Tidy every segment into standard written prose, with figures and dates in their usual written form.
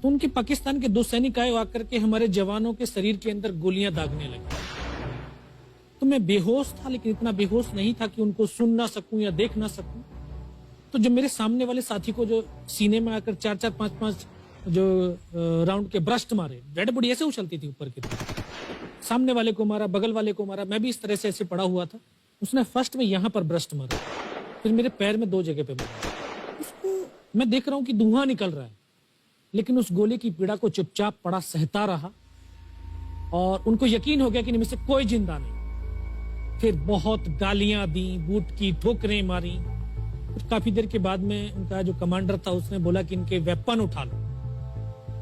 तो उनके पाकिस्तान के 2 सैनिक आए आकर के हमारे जवानों के शरीर के अंदर गोलियां दागने लगे। तो मैं बेहोश था, लेकिन इतना बेहोश नहीं था कि उनको सुन ना सकूं या देख ना सकूं। तो जब मेरे सामने वाले साथी को जो सीने में आकर 4-4, 5-5 जो राउंड के ब्रस्ट मारे, डेड बॉडी ऐसे उछलती थी ऊपर की तरफ, सामने वाले को मारा, बगल वाले को मारा, मैं भी इस तरह से ऐसे पड़ा हुआ था। उसने फर्स्ट में यहाँ पर ब्रस्ट मारा, फिर मेरे पैर में 2 जगह पे मारा। उसको मैं देख रहा हूँ कि धुआं निकल रहा है, लेकिन उस गोली की पीड़ा को चुपचाप पड़ा सहता रहा और उनको यकीन हो गया कि इनमें से कोई जिंदा नहीं। फिर बहुत गालियां दी, बूट की ठोकरें मारी। फिर काफी देर के बाद में उनका जो कमांडर था उसने बोला कि इनके वेपन उठा लो,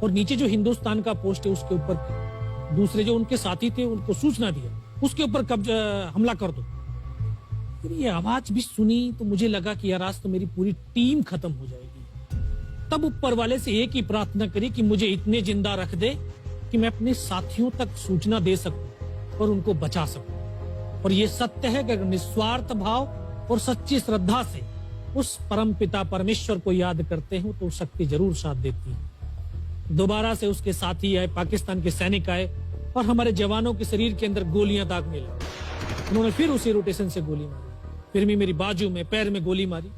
और नीचे जो हिंदुस्तान का पोस्ट है उसके ऊपर दूसरे जो उनके साथी थे उनको सूचना दिया, उसके ऊपर कब्जा हमला कर दो। फिर ये आवाज भी सुनी तो मुझे लगा कि यार आज तो मेरी पूरी टीम खत्म हो जाएगी। तब ऊपर वाले से एक ही प्रार्थना करी कि मुझे इतने जिंदा रख दे कि मैं अपने साथियों तक सूचना दे सकूं और उनको बचा सकूं। और ये सत्य है कि अगर निस्वार्थ भाव और सच्ची श्रद्धा से उस परम पिता परमेश्वर को याद करते हो तो शक्ति जरूर साथ देती है। दोबारा से उसके साथी आए, पाकिस्तान के सैनिक आए और हमारे जवानों के शरीर के अंदर गोलियां दागने लगे। उन्होंने फिर उसी रोटेशन से गोली मारी, फिर भी मेरी बाजू में, पैर में गोली मारी।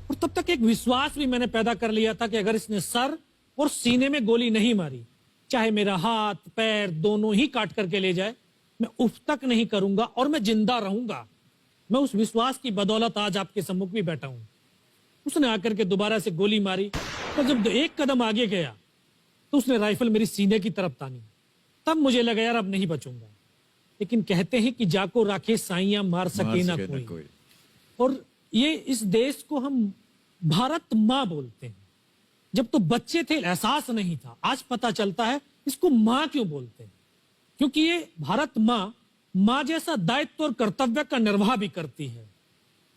और तब तक एक विश्वास भी मैंने पैदा कर लिया था कि अगर इसने सर और सीने में गोली नहीं मारी, चाहे मेरा हाथ पैर दोनों ही काट करके ले जाए, मैं उफ तक नहीं करूंगा और मैं जिंदा रहूंगा। मैं उस विश्वास की बदौलत आज आपके सम्मुख भी बैठा हूं। उसने आकर के दोबारा से गोली मारी, तो जब एक कदम आगे गया तो उसने राइफल मेरी सीने की तरफ तानी। तब मुझे लगा यार अब नहीं बचूंगा। लेकिन कहते हैं कि जाको राखे साइयां मार सके ना कोई। और ये इस देश को हम भारत माँ बोलते हैं। जब तो बच्चे थे एहसास नहीं था, आज पता चलता है इसको माँ क्यों बोलते हैं, क्योंकि ये भारत माँ जैसा दायित्व और कर्तव्य का निर्वाह भी करती है।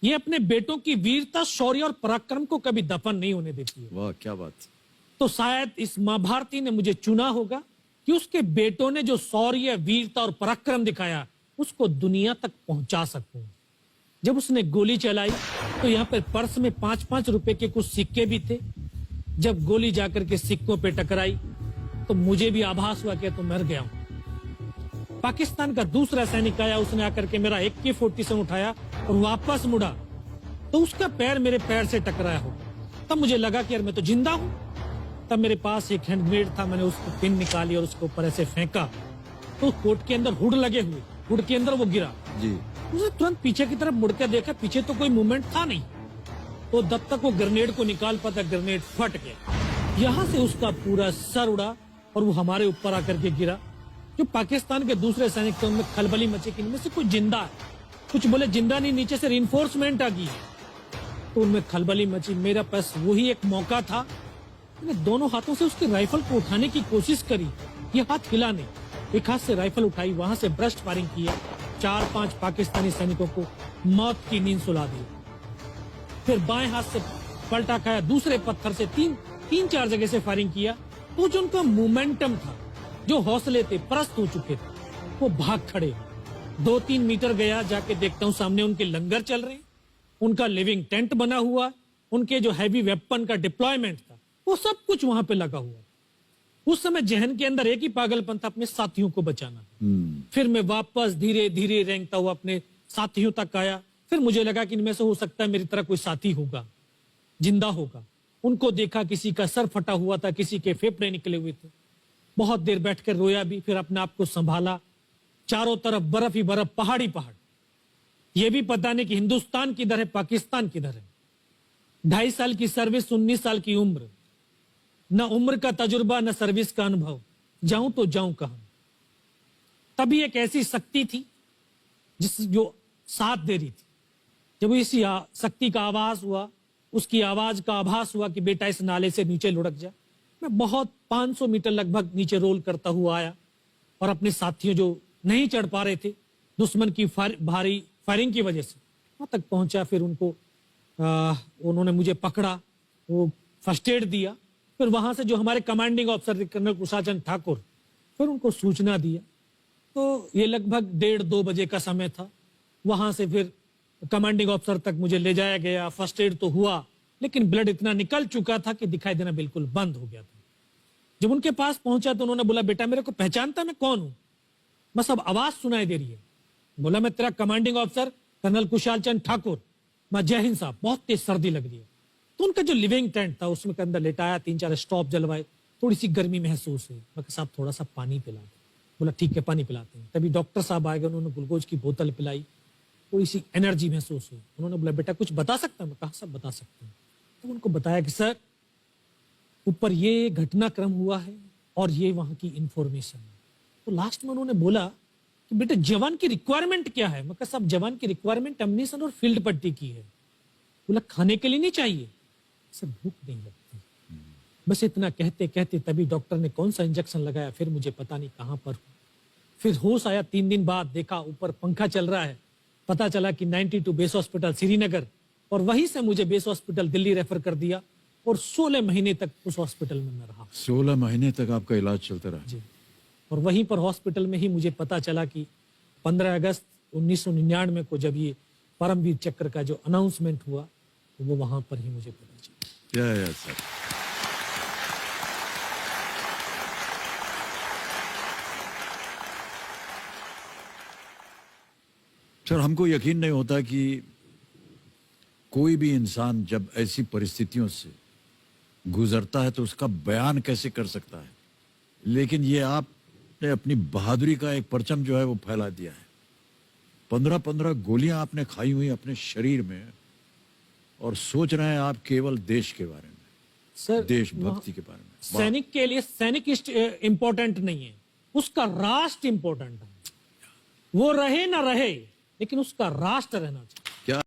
ये अपने बेटों की वीरता, शौर्य और पराक्रम को कभी दफन नहीं होने देती है। वाह क्या बात। तो शायद इस माँ भारती ने मुझे चुना होगा कि उसके बेटों ने जो शौर्य, वीरता और पराक्रम दिखाया उसको दुनिया तक पहुंचा सकूं। जब उसने गोली चलाई तो यहाँ पर पर्स में 5-5 रुपए के कुछ सिक्के भी थे। जब गोली जाकर के सिक्कों पे टकराई तो मुझे भी आभास हुआ कि तो मर गया हूं। पाकिस्तान का दूसरा सैनिक आया, उसने आकर के मेरा AK-47 उठाया और वापस मुड़ा तो उसका पैर मेरे पैर से टकराया हो। तब मुझे लगा कि यार मैं तो जिंदा हूं। तब मेरे पास एक हैंड ग्रेनेड था, मैंने उसको पिन निकाली और उसके ऊपर ऐसे फेंका तो कोट के अंदर हुड लगे हुए, हुड के अंदर वो गिरा जी। उसने तुरंत पीछे की तरफ मुड़कर देखा, पीछे तो कोई मूवमेंट था नहीं। तो जब तक वो ग्रेनेड को निकाल पाता ग्रेनेड फट गया, यहाँ से उसका पूरा सर उड़ा और वो हमारे ऊपर आकर के गिरा। जो पाकिस्तान के दूसरे सैनिक थे उनमें खलबली मची कि इनमें से कोई जिंदा है, कुछ बोले जिंदा नहीं, नीचे से रिइंफोर्समेंट आ गई है। तो उनमें खलबली मची। मेरा पास वही एक मौका था, मैंने दोनों हाथों से उसकी राइफल को उठाने की कोशिश करी, ये हाथ हिला नहीं। एक हाथ से राइफल उठाई, वहां से ब्रस्ट फायरिंग किया, 4-5 पाकिस्तानी सैनिकों को मौत की नींद सुला दी। फिर बाएं हाथ से पलटा खाया, दूसरे पत्थर से 3-4 जगह से फायरिंग किया। तो जो उनका मोमेंटम था, जो हौसले थे, परस्त हो चुके थे, वो भाग खड़े। 2-3 मीटर गया, जाके देखता हूँ सामने उनके लंगर चल रहे हैं, उनका लिविंग टेंट बना हुआ, उनके जो हैवी वेपन का डिप्लॉयमेंट था वो सब कुछ वहां पे लगा हुआ। उस समय जहन के अंदर एक ही पागलपन था, अपने साथियों को बचाना। फिर मैं वापस धीरे धीरे रेंगता हुआ अपने साथियों तक आया। फिर मुझे लगा कि इनमें से हो सकता है मेरी तरह कोई साथी होगा, जिंदा होगा। उनको देखा, किसी का सर फटा हुआ था, किसी के फेफड़े निकले हुए थे। बहुत देर बैठकर रोया भी, फिर अपने आप को संभाला। चारों तरफ बर्फ ही बर्फ, पहाड़ी पहाड़। यह भी पता नहीं कि हिंदुस्तान किधर है, पाकिस्तान किधर है। 2.5 साल की सर्विस, 19 साल की उम्र, न उम्र का तजुर्बा न सर्विस का अनुभव, जाऊं तो जाऊं कहां। तभी एक ऐसी शक्ति थी जो साथ दे रही थी। जब इसी शक्ति का आवाज हुआ, उसकी आवाज का आभास हुआ कि बेटा इस नाले से नीचे लुढ़क जा, मैं बहुत 500 मीटर लगभग नीचे रोल करता हुआ आया और अपने साथियों जो नहीं चढ़ पा रहे थे दुश्मन की भारी फायरिंग की वजह से, वहां तक पहुंचा। फिर उन्होंने मुझे पकड़ा, वो फर्स्ट एड दिया। फिर वहां से जो हमारे कमांडिंग ऑफिसर कर्नल कुशाचंद ठाकुर, फिर उनको सूचना दिया। तो ये लगभग 1:30-2 बजे का समय था। वहां से फिर कमांडिंग ऑफिसर तक मुझे ले जाया गया। फर्स्ट एड तो हुआ, लेकिन ब्लड इतना निकल चुका था कि दिखाई देना बिल्कुल बंद हो गया था। जब उनके पास पहुंचा तो उन्होंने बोला, बेटा मेरे को पहचानता मैं कौन हूं? बस अब आवाज सुनाई दे रही है। बोला, मैं तेरा commanding officer colonel Kushal Chand Thakur. मैं, जय हिंद साहब, बहुत तेज सर्दी लग रही है। तो उनका जो लिविंग टेंट था उसमें के अंदर लेटाया, 3-4 स्टॉप जलवाए, थोड़ी सी गर्मी महसूस हुई। मैं कहा, साहब थोड़ा सा पानी पिला दो। बोला, ठीक है पानी पिलाते हैं। तभी डॉक्टर साहब आ गए, उन्होंने ग्लूकोज की बोतल पिलाई, थोड़ी सी एनर्जी महसूस हुई। उन्होंने बोला, बेटा कुछ बता सकता? मैं कहा, सब बता सकते हैं। तो उनको बताया कि सर ऊपर ये घटनाक्रम हुआ है और ये वहां की इंफॉर्मेशन है। तो लास्ट में उन्होंने बोला कि बेटे जवान की रिक्वायरमेंट क्या है? मैं कहा, साहब जवान की रिक्वायरमेंट अम्यूनिशन और फील्ड पट्टी की है। बोला, खाने के लिए नहीं चाहिए? सर भूख नहीं लगती। बस इतना कहते कहते तभी डॉक्टर ने कौन सा इंजेक्शन लगाया, फिर मुझे पता नहीं कहां पर हूं। फिर होश आया 3 दिन बाद, देखा ऊपर पंखा चल रहा है। पता चला कि 92 बेस हॉस्पिटल श्रीनगर, और वहीं से मुझे बेस हॉस्पिटल दिल्ली रेफर कर दिया और 16 महीने तक उस हॉस्पिटल में मैं रहा। 16 महीने तक आपका इलाज चलता रहा? जी। और वहीं पर हॉस्पिटल में ही मुझे पता चला कि 15 अगस्त 1999 को जब ये परमवीर चक्र का जो अनाउंसमेंट हुआ, तो वो वहां पर ही मुझे पता चला। या सर। सर हमको यकीन नहीं होता कि कोई भी इंसान जब ऐसी परिस्थितियों से गुजरता है तो उसका बयान कैसे कर सकता है, लेकिन ये आपने अपनी बहादुरी का एक परचम जो है वो फैला दिया है। 15-15 गोलियां आपने खाई हुई अपने शरीर में, और सोच रहे हैं आप केवल देश के बारे में, सर देशभक्ति के बारे में। सैनिक के लिए सैनिक इंपॉर्टेंट नहीं है, उसका राष्ट्र इंपॉर्टेंट है। वो रहे ना रहे, लेकिन उसका राष्ट्र रहना चाहिए।